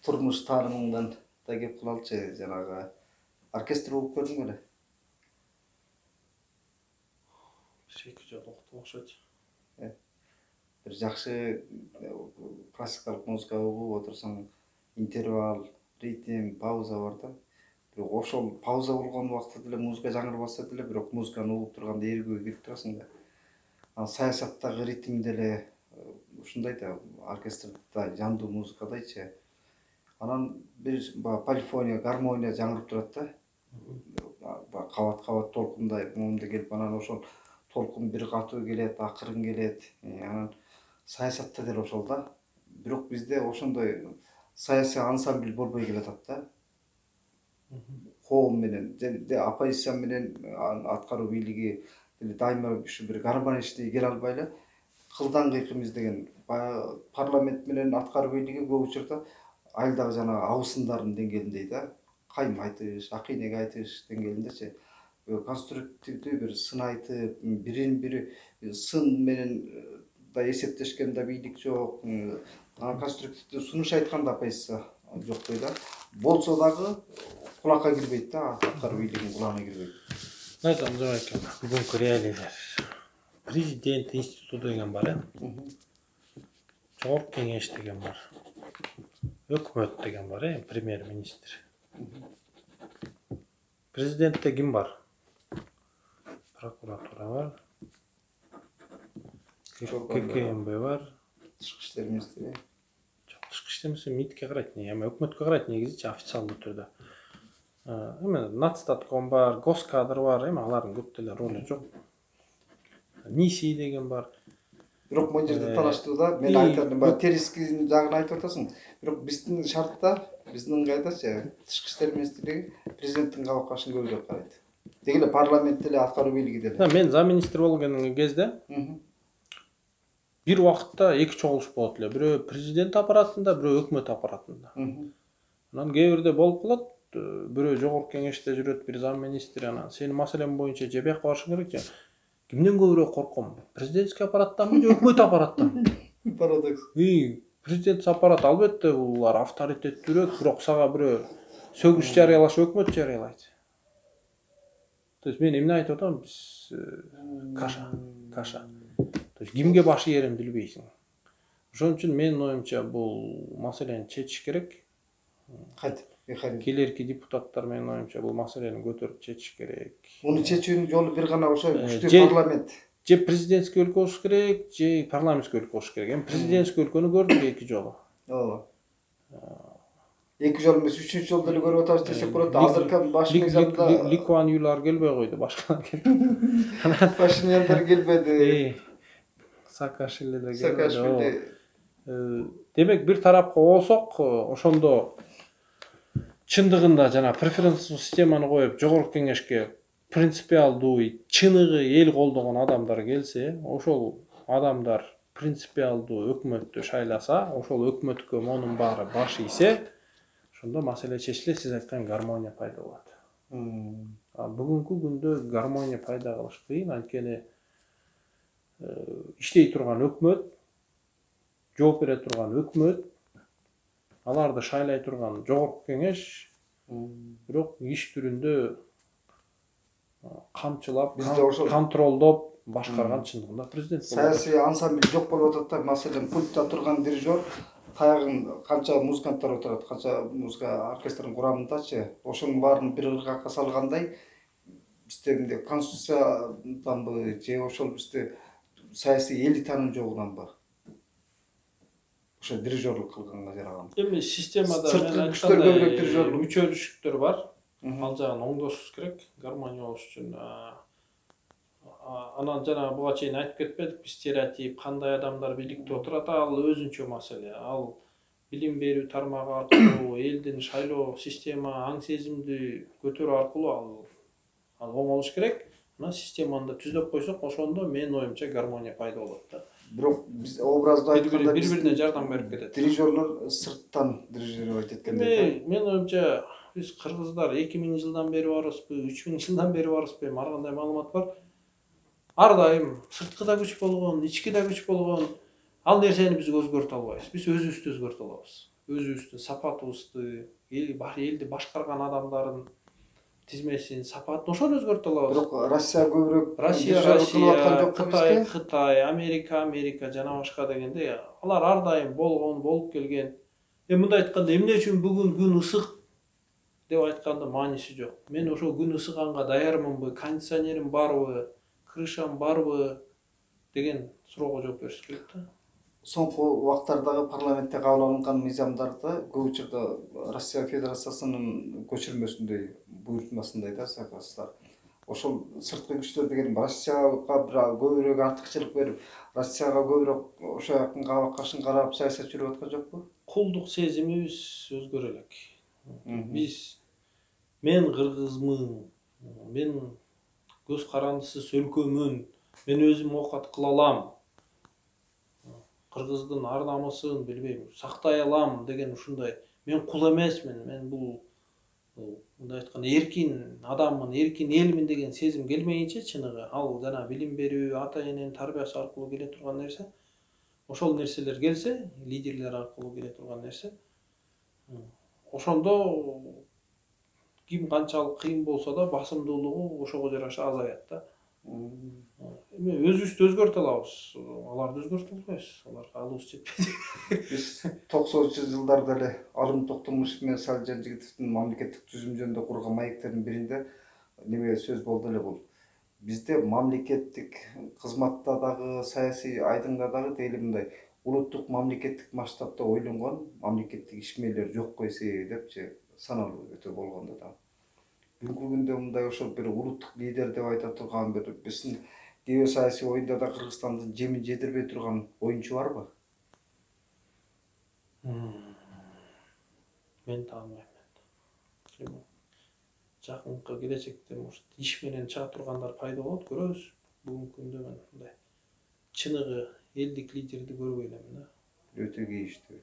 турмуш таанымыңдан да кеп кылалычы, жанагы оркестр болуп көрдүң беле? Эки жолу уктум окшойт. Бир жакшы классикалык музыка угуп отурсаң, интервал, ритм, пауза бар да. Бирок ошол пауза болгон убакта деле музыка жаңырбаса деле, бирок музыканы угуп турганда эргүүгө кирип турасың да. Ал саясаттагы ритм деле ушундай да, оркестрда жандуу музыкадайчы. Анан бир полифония, гармония жаңырып турат да. Кабат-кабат толкундай моунда келип, анан ошол толкун бир катуу келет, акырын келет. Анан саясатта деле ошол да. Бирок бизде ошондой саясий ансамбль болбой келатат да. Коом менен, оппозиция менен аткаруу бийлиги деле дайыма ушу бир гармоничный келе албай эле кылдан кыйкым издеген. Парламент менен аткаруу бийлиги көп учурда айылдагы жана абысындардын деңгээлиндей да. Кайым айтыш, акыйнек айтыш деңгээлиндечи. Конструктивдүү бир сын айтып, бирин-бири сын менен да эсептешкен да бийлик жок. Конструктивдүү сунуш айткан да оппозиция жоктой да. Болсо дагы кулакка кирбейт да, аткаруу бийлигинин кулагына кирбейт. Айтам экен, бүгүнкү реалиялар. Президент институту деген бар, Жогорку кеңеш деген бар. Өкмөт деген бар, премьер-министр. Президентте ким бар? Прокуратура бар. ККМБ бар. Тышкы иштер министри. Жок, тышкы иштер министри МИДке карайт, эми өкмөткө карайт негизичи официалдуу түрдө. Эми Нацстатком бар, Госкадр бар, эми алардын көп деле ролу жок. НИСИ деген бар. Бирок могу жерде талаштууда мен айтам, терискин жагын айтып атасың. Бирок биздин шартта, биздин ыңгайдачы тышкы иштер министрлиги президенттин кабак-кашын көбүрөөк карайт. Деги эле парламент деле, аткаруу бийлиги деле. Мен замминистр болгон кезде бир убакытта эки чогулуш болот эле. Бирөө президент аппаратында, бирөө өкмөт аппаратында. Анан кээ бирде болуп калат, бирөө жогорку кеңеште жүрөт, бир замминистр, анан сенин маселең боюнча же бияка барышың керек же. Кимден көбүрөөк корком? Президентский аппараттанбы же өкмөт аппараттанбы? Парадокс. Президент аппарат албетте булар авторитеттүүрөөк, бирок сага бирөө сөгүш жарыялаша өкмөт жарыялайт. То есть мен эмне айтып атам, биз каша. То есть кимге баш ийерин билбейсиң. Ошон үчүн менин оюмча бул маселени чечиш керек. Кантип? Келерки депутаттар менин оюмча бул маселени көтөрүп чечиш керек. Муну чечүүнүн жолу бир гана ошо күчтүү парламент. Же президентский өлкө болуш керек, же парламентский өлкө болуш керек. Эми президентский өлкөнү көрдүк эки жолу. Ооба. Эки жол эмес, үчүнчү жолду деле көрүп атабыз десек болот. Азыркы башкы Ликуан юлар келбей койду, башкалар келди. Пашиняндар келбеди. Саакашвили да келбеди. Демек бир тарапка болсок, ошондо чындыгында жана преференциялык системаны коюп, жогорку кеңешке принципиалдуу, чыныгы эл колдогон адамдар келсе, ошол адамдар принципиалдуу өкмөттү шайласа, ошол өкмөткө монун баары баш ийсе, ошондо маселе чечилет, сиз айткан гармония пайда болот. Бүгүнкү күндө гармония пайда кылыш кыйын, анткени иштей турган өкмөт, жооп бере турган өкмөт, аларды шайлай турган жогорку кеңеш, бирок иш түрүндө камчылап, контролдоп башкарган чындыгында президент. Саясий ансамбль жок болуп атат да, маселен пультта турган дирижер таягын канча музыканттар отурат, канча музыка оркестрдин курамындачы, ошонун баарын бир ыргакка салгандай, бизде конституцияданбы же ошол бизде саясий элитанын жогунанбы? Ошо дирижерлук кылганга жараган. Эми системада мен айткандай мүчөлүштүктөр бар. Ал жагын оңдошубуз керек, гармония болуш үчүн. Анан жана буга чейин айтып кетпедик, стереотип, кандай адамдар бийликте отурат, ал өзүнчө маселе. Ал билим берүү тармагы аркылуу, элдин шайлоо система, аң сезимди көтөрүү аркылуу ал оң болуш керек. Анан системаны да түздөп койсок, ошондо менин оюмча гармония пайда болот да. Бирок биз образды айтканда бири-бирине жардам берип кетет. Дирижерлор сырттан дирижировать эткенде. Менин оюмча биз кыргыздар 2000 жылдан бери барбызбы, 3000 жылдан бери барбызбы, ар кандай маалымат бар. Ар дайым сырткы да күч болгон, ички да күч болгон. Ал нерсени биз өзгөртө албайбыз. Биз өзүбүздү өзгөртө алабыз. өзүбүздүн сапатыбызды, элди башкарган адамдардын тизмесин, сапатын ошону өзгөртө алабыз. Бирок Россия көбүрөөк Россия, Кытай, Америка жана башка дегенде алар ар дайым болуп келген. Мындай айтканда, эмне үчүн бүгүн күн ысык деп айтканда мааниси жок. Мен ошо күн ысыганга даярмынбы, кондиционерим барбы, крышам барбы деген суроого жооп бериш керек да. Соңку убактардагы парламентте кабыл алынган мыйзамдарда көп учурда Россия Федерациясынын көчүрмөсүндөй, буйртмасындай да сакасыздар. Ошол сырткы күчтөр деген Россияга көбүрөөк артыкчылык берип, Россияга көбүрөөк ошо жактын кабак-кашын карап саясат жүрүп аткан жокпу? Кулдук сезимибиз өзгөрө элек. Мен кыргызмын, мен көз карандысыз өлкөмүн, мен өзүм оокат кыла алам, кыргыздын ар намысын билбейм сактай алам деген ушундай, мен кул эмесмин, мен бул мындай айтканда эркин адаммын, эркин элмин деген сезим келмейинче чыныгы, ал жана билим берүү, ата эненин тарбиясы аркылуу келе турган нерсе. Ошол нерселер келсе, лидерлер аркылуу келе турган нерсе. Ошондо ким канчалык кыйын болсо да басымдуулугу ошого жараша азаят да. Эми өзүбүздү өзгөртө алабыз, аларды өзгөртө албайбыз, аларга алыбыз жетпейт. Биз 90-жылдарда эле Алым Токтомушев менен Салижан Жигитовдун мамлекеттик түзүм жөнүндө курган маектердин биринде неме сөз болду эле бул. Бизде мамлекеттик кызматта дагы, саясий айдыңда дагы дейли мындай улуттук мамлекеттик масштабта ойлонгон мамлекеттик ишмерлер жок эсеби депчи саналуу өтө болгондо да. Бүгүнкү күндө мындай ошол бир улуттук лидер деп айта турган бир биздин геосаясий оюнда да Кыргызстандын жемин жедирбей турган оюнчу барбы? Мен тааныбайм. Жакынкы келечекте может иш менен чыга тургандар пайда болот, көрөбүз. Бүгүнкү күндө мен мындай чыныгы элдик лидерди көрбөй элем да. Өтө кейиштүү.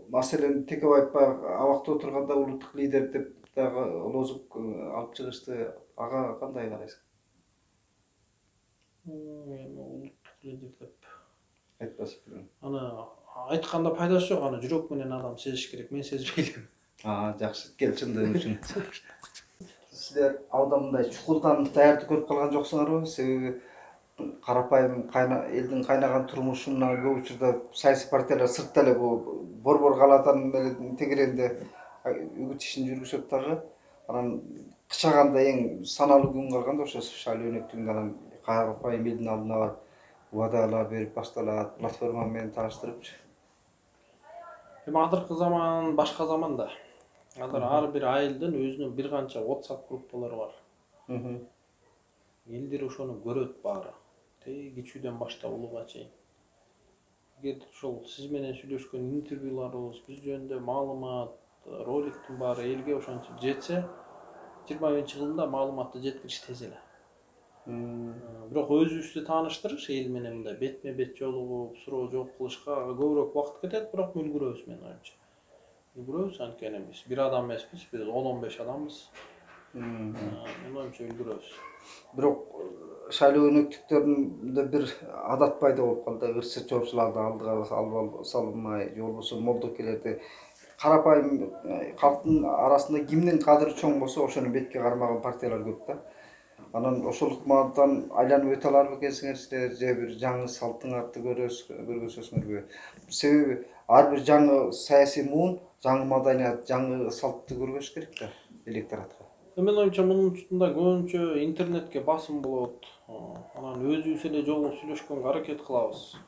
Маселен Текебаев абакта отурганда улуттук лидер деп дагы лозунг алып чыгышты. Ага кандай карайсың? Улуттук лидер деп Айтпашып элем. Аны айтканда пайдасы жок, аны жүрөк менен адам сезиш керек. Мен сезбей элем. Жакшы, кел чындыгың үчүн. Силер абдан мындай чукулдан даярдык көрүп калган жоксуңарбы? Себеби карапайым элдин кайнаган турмушунан көп учурда саясий партиялар сыртта эле бул борбор калаадан менен тегеренде үгүт ишин жүргүзөт дагы. Анан кычаганда эң саналуу күн калганда ошо шайлоо өнөктүгүндө анан карапайым элдин алдына барып убадалар берип башталат, платформа менен тааныштырыпчы. Эми азыркы заман башка заман да. Азыр ар бир айылдын өзүнүн бир канча WhatsApp группалары бар. Элдер ошону көрөт баары. Кичүүдөн баштап улууга чейин. Эгер ошол сиз менен сүйлөшкөн интервьюларыбыз, биз жөнүндө маалымат, роликтин баары элге ошончо жетсе, 21-жылында маалыматты жеткириш тез эле. Бирок өзүбүздү тааныштырыш, эл менен мындай бетме бет жолугуп, суроо жооп кылышка көбүрөөк убакыт кетет, бирок үлгүрөбүз менин оюмча. Үлгүрөбүз, анткени биз бир адам эмеспиз, биз 10-15 адамбыз. Менин оюмча үлгүрөбүз. Бирок шайлоо өнөктүктөрүндө бир адат пайда болуп калды. Ырчы чоорчуларды алдыга салмай, же болбосо молдокелерди карапайым калктын арасында кимдин кадыры чоң болсо ошону бетке кармаган партиялар көп да. Анан ошолуктан айланып өтө аларбы экенсиңер силер, же бир жаңы салтыңарды көргөзөсүңөрбү? Себеби ар бир жаңы саясий муун, жаңы маданият, жаңы салтты көргөзүш керек да электоратка. Менин оюмча мунун үстүндө көбүнчө интернетке басым болот. Анан өзүбүз эле жолугуп сүйлөшкөнгө аракет кылабыз.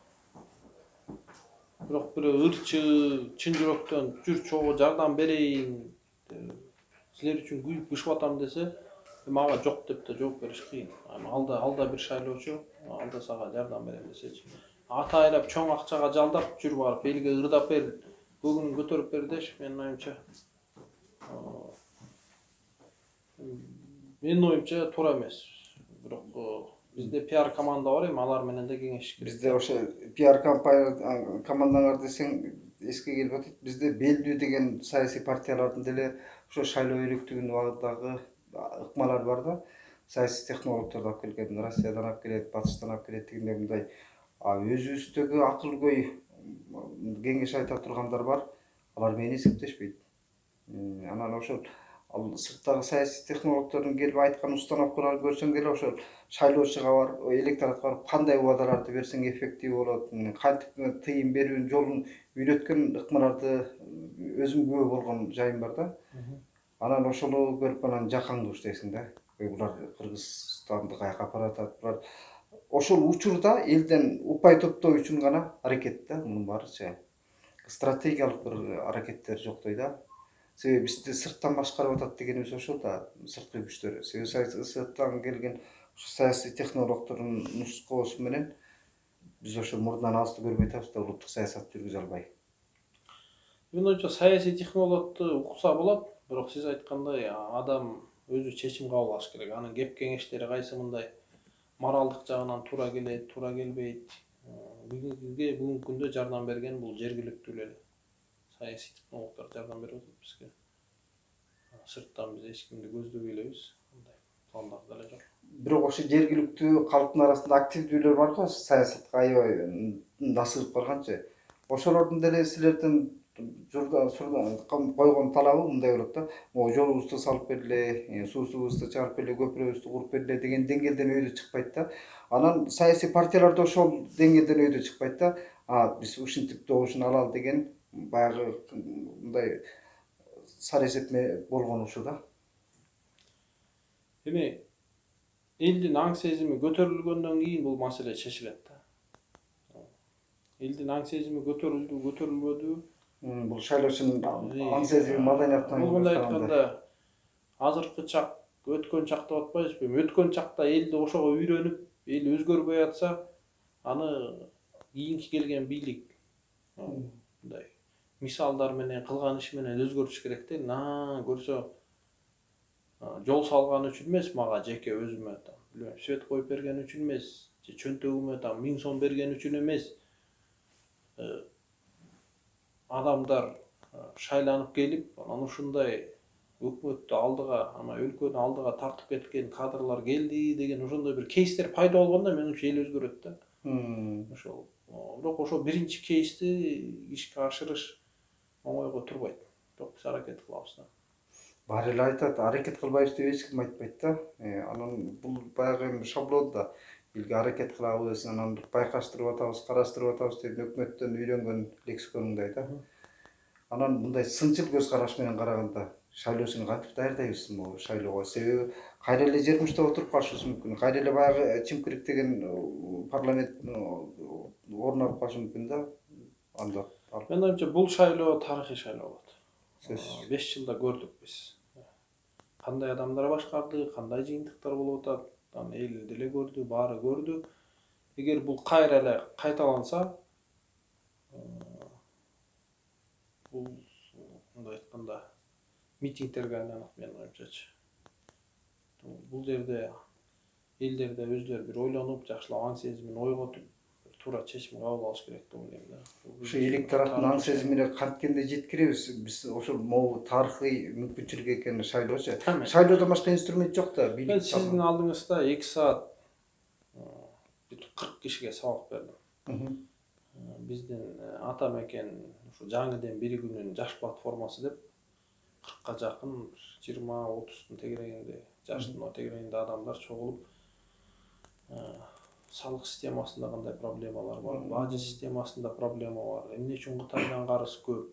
Бирок бир ырчы, чын жүрөктөн жүр чогуу жардам берейин, силер үчүн күйүп-бышып атам десе, мага жок деп да жооп бериш кыйын. Алда бир шайлоочу, алда сага жардам берем десечи. Атайлап чоң акчага жалдап жүр барып элге ырдап бер, көгүнүн көтөрүп бер деш, менин оюмча. Менин оюмча туура эмес. Бирок бизде пиар команда бар, эми алар менен да кеңешиш керек. Бизде ошо пиар командаңар десең эске келип атат. Бизде белдүү деген саясий партиялардын деле ошо шайлоо өнөктүгүнүн убагындагы ыкмалар бар да. Саясий технологдорду алып келген, Россиядан алып келет, Батыштан алып келет дегендей мындай өзүбүздөгү акылгөй кеңеш айта тургандар бар, алар менен эсептешпейт. Анан ошол ал сырттагы саясий технологдордун келип айткан установкаларын көрсөң эле ошол шайлоочуга барып, электоратка барып кандай убадаларды берсең эффектив болот, кантип тыйым берүүнүн жолун үйрөткөн ыкмаларды өзүм күбө болгон жайым бар да. Анан ошону көрүп анан жакаңды уштайсың да. Булар Кыргызстанды каяка апарып атат, булар ошол учурда элден упай топтоо үчүн гана аракет да, мунун баарычы. Стратегиялык бир аракеттер жоктой да. Себеби бизди сырттан башкарып атат дегенибиз ошол да, сырткы күчтөр. Себеби сырттан келген саясий технологдордун нускоосу менен биз ошол мурдунан алысты көрбөй атабыз да, улуттук саясат жүргүзө албай. Мен ойча саясий технологду укса болот, бирок сиз айткандай адам өзү чечим кабыл алыш керек. Анын кеп кеңештери кайсы мындай моралдык жагынан туура келет, туура келбейт. Бүгүнкү күндө жардам берген бул жергиликтүү эле саясий технологдор жардам берип атат бизге. Сырттан биз эч кимди көздөбөй элебиз, мындай пландар деле жок. Бирок ошо жергиликтүү калктын арасында активдүүлөр бар го, саясатка аябай насыгып барганчы. Ошолордун деле силердин журдан койгон талабы мындай болот да. Могу жолубузду салып бергиле, суусубузду чыгарып бергиле, көпүрөбүздү куруп бергиле деген деңгээлден өйдө чыкпайт да. Анан саясий партиялар да ошол деңгээлден өйдө чыкпайт да. Биз ушинтип добушун алалы деген баягы мындай сар эсепме болгон ушул да. Эми элдин аң сезими көтөрүлгөндөн кийин бул маселе чечилет да. Элдин аң сезими көтөрүлдү, көтөрүлбөдү. Бул шайлоочунун аң сезими маданиятынан мындай айтканда азыркы чак, өткөн чак деп атпайбызбы? Өткөн чакта элди ошого үйрөнүп, эл өзгөрбөй атса, аны кийинки келген бийлик мындай мисалдар менен, кылган иш менен өзгөртүш керек да. Көрсө жол салган үчүн эмес, мага жеке өзүмө билбейм, свет коюп берген үчүн эмес, же чөнтөгүмө 1000 сом берген үчүн эмес. Адамдар шайланып келип, анан ушундай өкмөттү алдыга, ана өлкөнү алдыга тартып кеткен кадрлар келди деген ошондой бир кейстер пайда болгондо менимче эл өзгөрөт да. Ошол. Бирок ошол биринчи кейсти ишке ашырыш оңойго турбайт. Бирок биз аракет кылабыз да. Баары эле айтат, аракет кылбайбыз деп эч ким айтпайт да. Анан бул баягы шаблон да. Элге аракет кылабыз, анан байкаштырып атабыз, караштырып атабыз деп өкмөттөн үйрөнгөн лексиконуңдай да. Анан мындай сынчыл көз караш менен караганда шайлоочуну кантип даярдайбыз могу шайлоого? Себеби кайра эле жермичте отуруп калышыбыз мүмкүн. Кайра эле баягы чимкирик деген парламент орун алып калышы мүмкүн да. Анда Мен оюмча бул шайлоо тарыхый шайлоо болот. 5 жылда көрдүк биз. Кандай адамдар башкарды, кандай жыйынтыктар болуп атат, аны эл деле көрдү, баары көрдү. Эгер бул кайра эле кайталанса, бул мындай айтканда митингтерге айланат менин оюмчачы. Бул жерде элдерде өздөрү бир ойлонуп, жакшылап аң сезимин ойготуп, туура чечим кабыл алыш керек деп ойлойм да. Ошо электораттын аң сезимине канткенде жеткиребиз. Биз ошол могу тарыхый мүмкүнчүлүк экени шайлоочу. Шайлоодон башка инструмент жок да. Мен сиздин алдыңызда 2 саат 40 кишиге сабак бердим. Биздин ата мекен ушу жаңыден биригүүнүн жаш платформасы деп 40ка жакын 20-30-тун тегерегинде, жаштын тегерегинде адамдар чогулуп, салык системасында кандай проблемалар бар, бажы системасында проблема бар, эмне үчүн Кытайдан карыз көп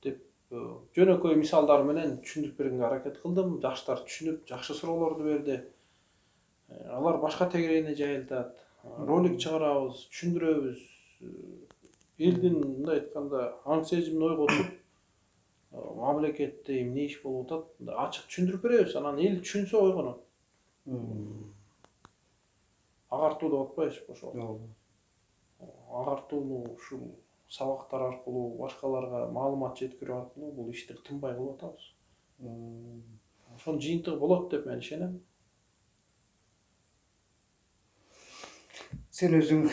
деп жөнөкөй мисалдар менен түшүндүрүп бергенге аракет кылдым. Жаштар түшүнүп, жакшы суроолорду берди. Алар башка тегерегине жайылтат. Ролик чыгарабыз, түшүндүрөбүз. Элдин мындай айтканда аң сезимин ойготуп, мамлекетте эмне иш болуп атат, ачык түшүндүрүп беребиз. Анан эл түшүнсө ойгонот. Агартуу деп атпайбызбы ошол? Агартууну ушул сабактар аркылуу, башкаларга маалымат жеткирүү аркылуу бул ишти тынбай кылып атабыз. Ошонун жыйынтыгы болот деп мен ишенем. Сен өзүң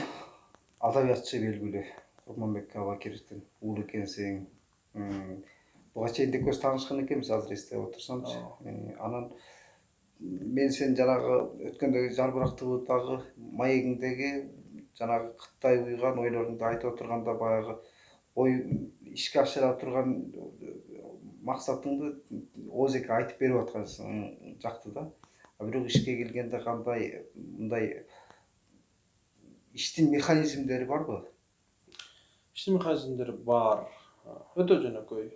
адабиятчы белгилүү Курманбек Абакировдун уулу экенсиң. Буга чейин де көз таанышкан экенбиз, азыр эстеп отурсамчы. Анан мен сен жанагы өткөндөгү Жалбырак ТВдагы маегиңдеги жанагы кыттай уйган ойлоруңду айтып отурганда баягы ой ишке ашыра турган максатыңды оозеке айтып берип аткансың жакты да. А бирок ишке келгенде кандай мындай иштин механизмдери барбы? Иштин механизмдери бар. Өтө жөнөкөй.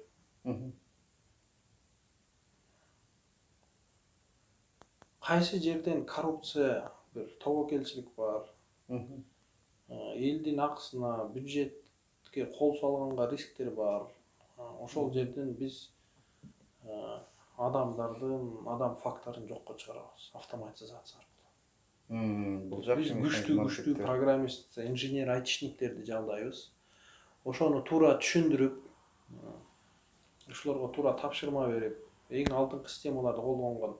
Кайсы жерден коррупция, бир тобокелчилик бар. Элдин акысына, бюджетке кол салганга рисктер бар. Ошол жерден биз адам факторун жокко чыгарабыз автоматизация аркылуу. Бул жакшы Күчтүү программист, инженер, айтишниктерди жалдайбыз. Ошону туура түшүндүрүп, ошолорго туура тапшырма берип, эң алдыңкы системаларды колдонгон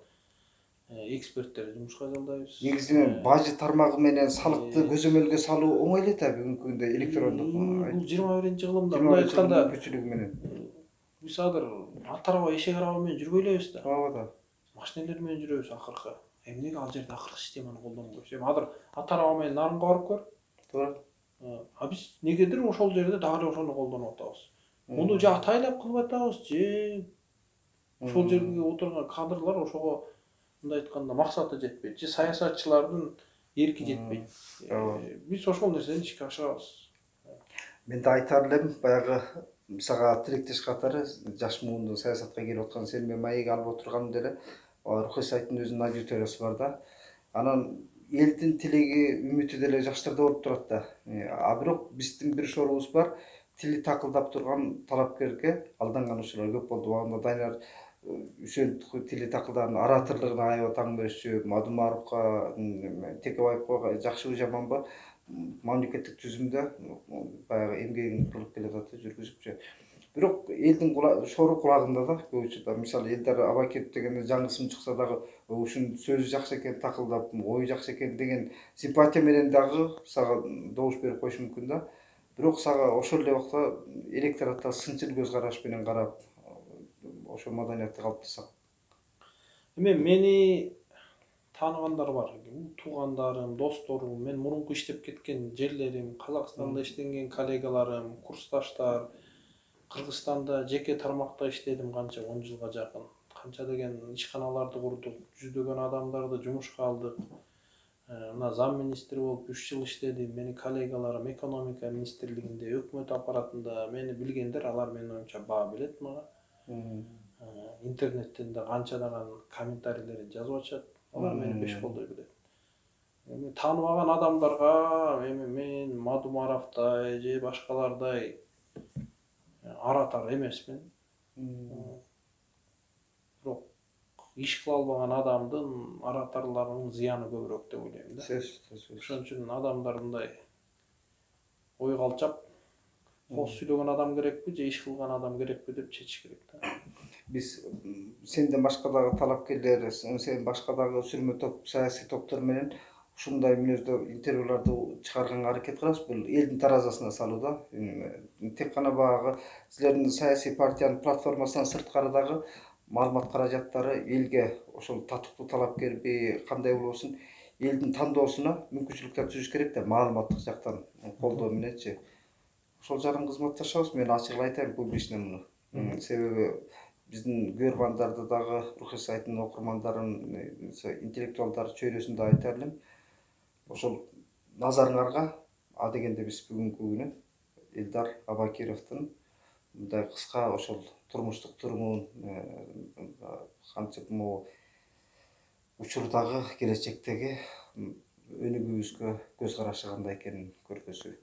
эксперттерди жумушка жалдайбыз. Негизинен бажы тармагы менен салыкты көзөмөлгө салуу оңой эле да бүгүнкү күндө электрондук. Бул 21-жылымда мындай айтканда мүмкүнчүлүгү менен. Биз азыр ат араба, эшек араба менен жүрбөй элебиз да. Ооба да. Машинелер менен жүрөбүз акыркы. Эмнеге ал жерде акыркы системаны колдонбойбуз? Азыр ат араба менен нарынга барып көр. Туура. А биз негедир ошол жерде дагы ошону колдонуп атабыз. Муну же атайлап кылып атабыз, же ошол жерге отурган кадрлар ошого мындай айтканда максаты жетпейт, же саясатчылардын эрки жетпейт. Биз ошол нерсени ишке ашырабыз. Мен да айтар элем, баягы сага тилектеш катары жаш муунду саясатка келип аткан сен менен маек алып отурган деле Рухай сайттын өзүнүн аудиториясы бар да. Анан элдин тилеги, үмүтү деле жаштарда болуп турат да. А бирок биздин бир шорубуз бар. Тили такылдап турган талапкерге алданган учурлар көп болду. Анда Дайнар Үсөнов тили такылдаган ораторлугуна аябай таң беришчү, Мадумаровго, Текебаевго жакшыбы жаманбы мамлекеттик түзүмдө баягы эмгегин кылып келатат, жүргүзүпчү. Бирок элдин шору кулагында да көп учурда. Мисалы Элдар Абакиров дегенде жаңысым чыкса дагы ушунун сөзү жакшы экен, такылдап, ою жакшы экен деген симпатия менен дагы сага добуш берип коюшу мүмкүн да. Бирок сага ошол эле убакта электоратта сынчыл көз караш менен карап, ошо маданиятты калыптырсак. Мени тааныгандар бар. Туугандарым, досторум, мен мурунку иштеп кеткен жерлерим, Казакстанда иштеген коллегаларым, курсташтар, Кыргызстанда жеке тармакта иштедим канча 10 жылга жакын. Канча деген ишканаларды курдук, жүздөгөн адамдарды жумушка алдык. Мына зам министри болуп 3 жыл иштедим. Менин коллегаларым экономика министрлигинде, өкмөт аппаратында мени билгендер, алар менин оюмча баа билет мага. Интернеттен да канчадаган комментарийлерди жазып атышат. Алар мени беш колдой билет. Эми тааныбаган адамдарга мен Мадумаровдай же башкалардай оратор эмесмин. Бирок иш кыла албаган адамдын ораторлорунун зыяны көбүрөөк деп ойлойм да. Ошон үчүн адамдар мындай ой калчап, кооз сүйлөгөн адам керекпи же иш кылган адам керекпи деп чечиш керек да. Биз сенден башка дагы талапкерлер, сен башка дагы сүрмө топ, саясий топтор менен ушундай мүнөздө интервьюларды чыгарганга аракет кылабыз. Бул элдин таразасына салуу да. Тек гана баягы силердин саясий партиянын платформасынан сырткары дагы маалымат каражаттары элге ошол татыктуу талапкерби кандай болбосун элдин тандоосуна мүмкүнчүлүктөр түзүш керек да, маалыматтык жактан колдоо мененчи. Ошол жагын кызматташабыз. Мен ачыгын айтайын публично муну. Себеби биздин көрбандарды дагы Рухай сайттын окурмандарын, интеллектуалдар чөйрөсүндө айтар элем. Ошол назарыңарга а дегенде биз бүгүнкү күнү Элдар Абакировдун мындай кыска ошол турмуштук турумун кантип могу учурдагы келечектеги өнүгүүбүзгө көз карашы кандай экенин көргөзүү.